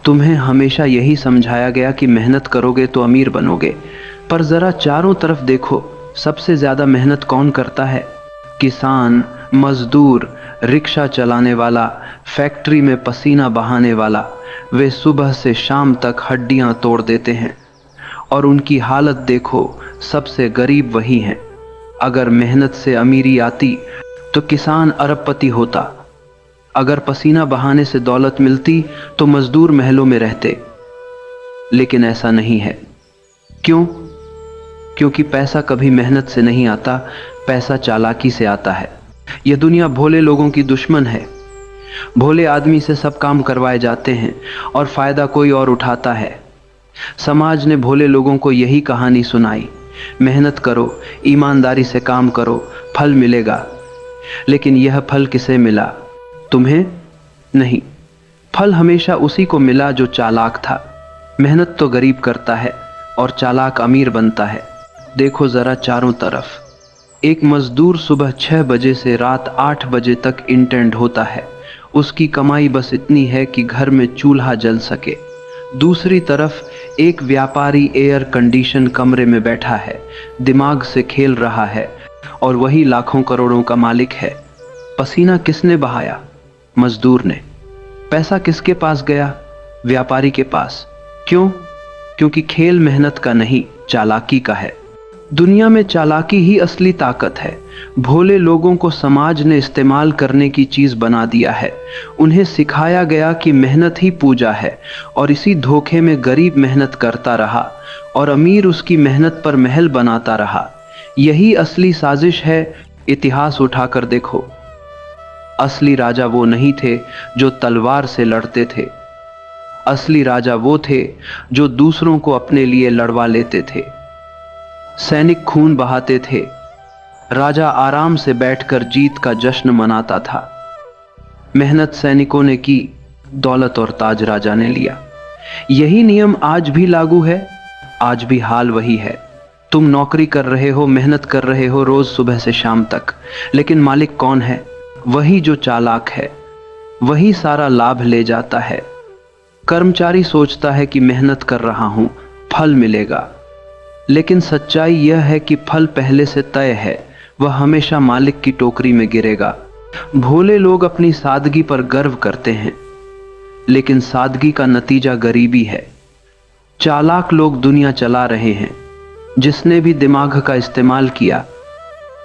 तुम्हें हमेशा यही समझाया गया कि मेहनत करोगे तो अमीर बनोगे, पर जरा चारों तरफ देखो, सबसे ज्यादा मेहनत कौन करता है? किसान, मजदूर, रिक्शा चलाने वाला, फैक्ट्री में पसीना बहाने वाला। वे सुबह से शाम तक हड्डियां तोड़ देते हैं, और उनकी हालत देखो, सबसे गरीब वही हैं। अगर मेहनत से अमीरी आती तो किसान अरबपति होता, अगर पसीना बहाने से दौलत मिलती तो मजदूर महलों में रहते। लेकिन ऐसा नहीं है। क्यों? क्योंकि पैसा कभी मेहनत से नहीं आता, पैसा चालाकी से आता है। यह दुनिया भोले लोगों की दुश्मन है। भोले आदमी से सब काम करवाए जाते हैं और फायदा कोई और उठाता है। समाज ने भोले लोगों को यही कहानी सुनाई, मेहनत करो, ईमानदारी से काम करो, फल मिलेगा। लेकिन यह फल किसे मिला? तुम्हें नहीं। फल हमेशा उसी को मिला जो चालाक था। मेहनत तो गरीब करता है और चालाक अमीर बनता है। देखो जरा चारों तरफ। एक मजदूर सुबह 6 बजे से रात 8 बजे तक इंटेंड होता है। उसकी कमाई बस इतनी है कि घर में चूल्हा जल सके। दूसरी तरफ एक व्यापारी एयर कंडीशन कमरे में बैठा है, दिमाग से खेल रहा है, और वही लाखों करोड़ों का मालिक है। पसीना किसने बहाया? मजदूर ने। पैसा किसके पास गया? व्यापारी के पास। क्यों? क्योंकि खेल मेहनत का नहीं, चालाकी का है। दुनिया में चालाकी ही असली ताकत है। भोले लोगों को समाज ने इस्तेमाल करने की चीज बना दिया है। उन्हें सिखाया गया कि मेहनत ही पूजा है, और इसी धोखे में गरीब मेहनत करता रहा और अमीर उसकी मेहनत पर महल बनाता रहा। यही असली साजिश है। इतिहास उठाकर देखो। असली राजा वो नहीं थे जो तलवार से लड़ते थे। असली राजा वो थे जो दूसरों को अपने लिए लड़वा लेते थे। सैनिक खून बहाते थे, राजा आराम से बैठकर जीत का जश्न मनाता था। मेहनत सैनिकों ने की, दौलत और ताज राजा ने लिया। यही नियम आज भी लागू है। आज भी हाल वही है। तुम नौकरी कर रहे हो, मेहनत कर रहे हो रोज सुबह से शाम तक, लेकिन मालिक कौन है? वही जो चालाक है। वही सारा लाभ ले जाता है। कर्मचारी सोचता है कि मेहनत कर रहा हूं, फल मिलेगा, लेकिन सच्चाई यह है कि फल पहले से तय है। वह हमेशा मालिक की टोकरी में गिरेगा। भोले लोग अपनी सादगी पर गर्व करते हैं, लेकिन सादगी का नतीजा गरीबी है। चालाक लोग दुनिया चला रहे हैं। जिसने भी दिमाग का इस्तेमाल किया,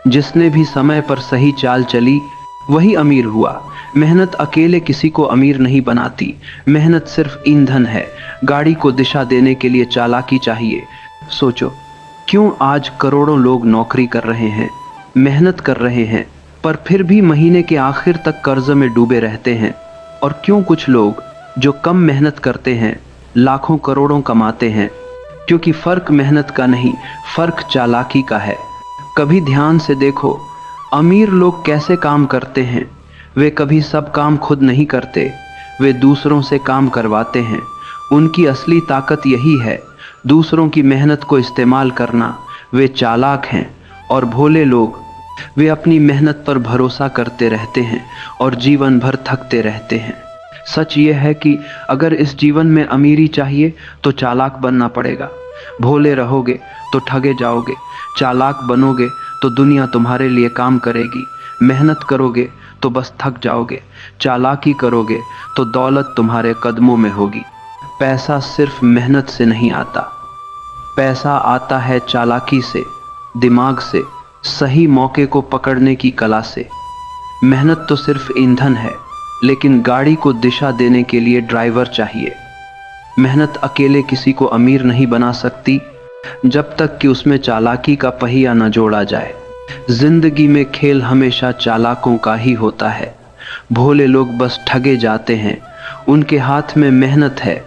जिसने भी समय पर सही चाल चली, वही अमीर हुआ। मेहनत अकेले किसी को अमीर नहीं बनाती। मेहनत सिर्फ ईंधन है। गाड़ी को दिशा देने के लिए चालाकी चाहिए। सोचो, क्यों आज करोड़ों लोग नौकरी कर रहे हैं, मेहनत कर रहे हैं, पर फिर भी महीने के आखिर तक कर्ज में डूबे रहते हैं? और क्यों कुछ लोग जो कम मेहनत करते हैं लाखों करोड़ों कमाते हैं? क्योंकि फर्क मेहनत का नहीं, फर्क चालाकी का है। कभी ध्यान से देखो, अमीर लोग कैसे काम करते हैं। वे कभी सब काम खुद नहीं करते, वे दूसरों से काम करवाते हैं। उनकी असली ताकत यही है, दूसरों की मेहनत को इस्तेमाल करना। वे चालाक हैं। और भोले लोग, वे अपनी मेहनत पर भरोसा करते रहते हैं और जीवन भर थकते रहते हैं। सच ये है कि अगर इस जीवन में अमीरी चाहिए तो चालाक बनना पड़ेगा। भोले रहोगे तो ठगे जाओगे, चालाक बनोगे तो दुनिया तुम्हारे लिए काम करेगी। मेहनत करोगे तो बस थक जाओगे, चालाकी करोगे तो दौलत तुम्हारे कदमों में होगी। पैसा सिर्फ मेहनत से नहीं आता, पैसा आता है चालाकी से, दिमाग से, सही मौके को पकड़ने की कला से। मेहनत तो सिर्फ ईंधन है, लेकिन गाड़ी को दिशा देने के लिए ड्राइवर चाहिए। मेहनत अकेले किसी को अमीर नहीं बना सकती, जब तक कि उसमें चालाकी का पहिया न जोड़ा जाए। जिंदगी में खेल हमेशा चालाकों का ही होता है। भोले लोग बस ठगे जाते हैं। उनके हाथ में मेहनत है,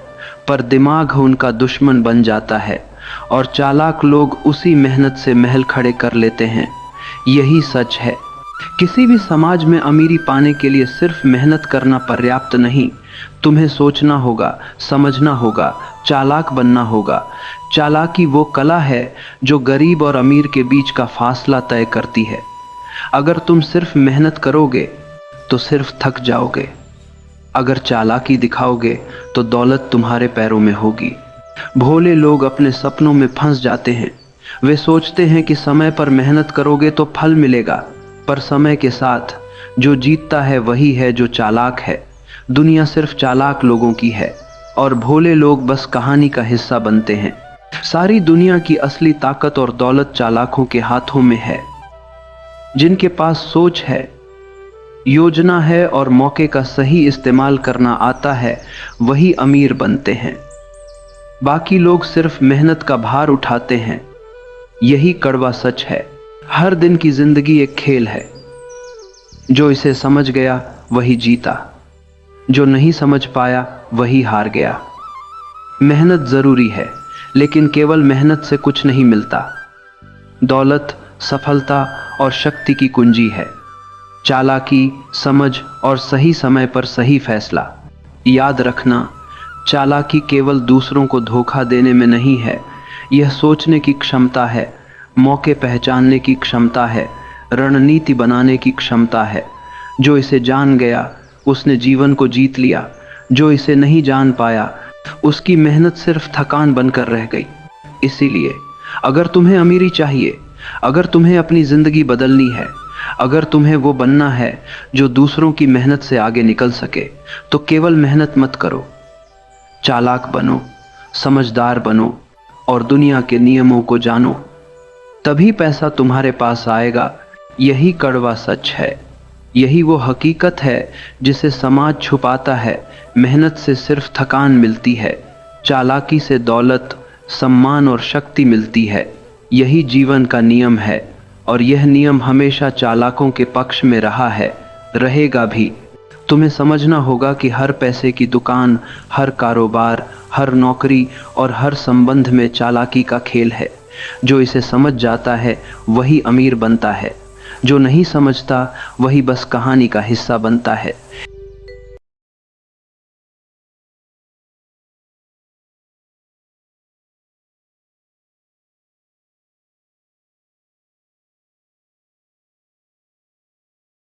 पर दिमाग उनका दुश्मन बन जाता है, और चालाक लोग उसी मेहनत से महल खड़े कर लेते हैं। यही सच है। किसी भी समाज में अमीरी पाने के लिए सिर्फ मेहनत करना पर्याप्त नहीं। तुम्हें सोचना होगा, समझना होगा, चालाक बनना होगा। चालाकी वो कला है जो गरीब और अमीर के बीच का फासला तय करती है। अगर तुम सिर्फ मेहनत करोगे तो सिर्फ थक जाओगे। अगर चालाकी दिखाओगे तो दौलत तुम्हारे पैरों में होगी। भोले लोग अपने सपनों में फंस जाते हैं। वे सोचते हैं कि समय पर मेहनत करोगे तो फल मिलेगा, पर समय के साथ जो जीतता है वही है जो चालाक है। दुनिया सिर्फ चालाक लोगों की है और भोले लोग बस कहानी का हिस्सा बनते हैं। सारी दुनिया की असली ताकत और दौलत चालाकों के हाथों में है। जिनके पास सोच है, योजना है और मौके का सही इस्तेमाल करना आता है, वही अमीर बनते हैं। बाकी लोग सिर्फ मेहनत का भार उठाते हैं। यही कड़वा सच है। हर दिन की जिंदगी एक खेल है। जो इसे समझ गया वही जीता, जो नहीं समझ पाया वही हार गया। मेहनत जरूरी है, लेकिन केवल मेहनत से कुछ नहीं मिलता। दौलत, सफलता और शक्ति की कुंजी है चालाकी, समझ और सही समय पर सही फैसला। याद रखना, चालाकी केवल दूसरों को धोखा देने में नहीं है। यह सोचने की क्षमता है, मौके पहचानने की क्षमता है, रणनीति बनाने की क्षमता है। जो इसे जान गया उसने जीवन को जीत लिया। जो इसे नहीं जान पाया उसकी मेहनत सिर्फ थकान बनकर रह गई। इसीलिए अगर तुम्हें अमीरी चाहिए, अगर तुम्हें अपनी जिंदगी बदलनी है, अगर तुम्हें वो बनना है जो दूसरों की मेहनत से आगे निकल सके, तो केवल मेहनत मत करो, चालाक बनो, समझदार बनो और दुनिया के नियमों को जानो। तभी पैसा तुम्हारे पास आएगा। यही कड़वा सच है। यही वो हकीकत है जिसे समाज छुपाता है। मेहनत से सिर्फ थकान मिलती है, चालाकी से दौलत, सम्मान और शक्ति मिलती है। यही जीवन का नियम है और यह नियम हमेशा चालाकों के पक्ष में रहा है, रहेगा भी। तुम्हें समझना होगा कि हर पैसे की दुकान, हर कारोबार, हर नौकरी और हर संबंध में चालाकी का खेल है। जो इसे समझ जाता है वही अमीर बनता है, जो नहीं समझता वही बस कहानी का हिस्सा बनता है।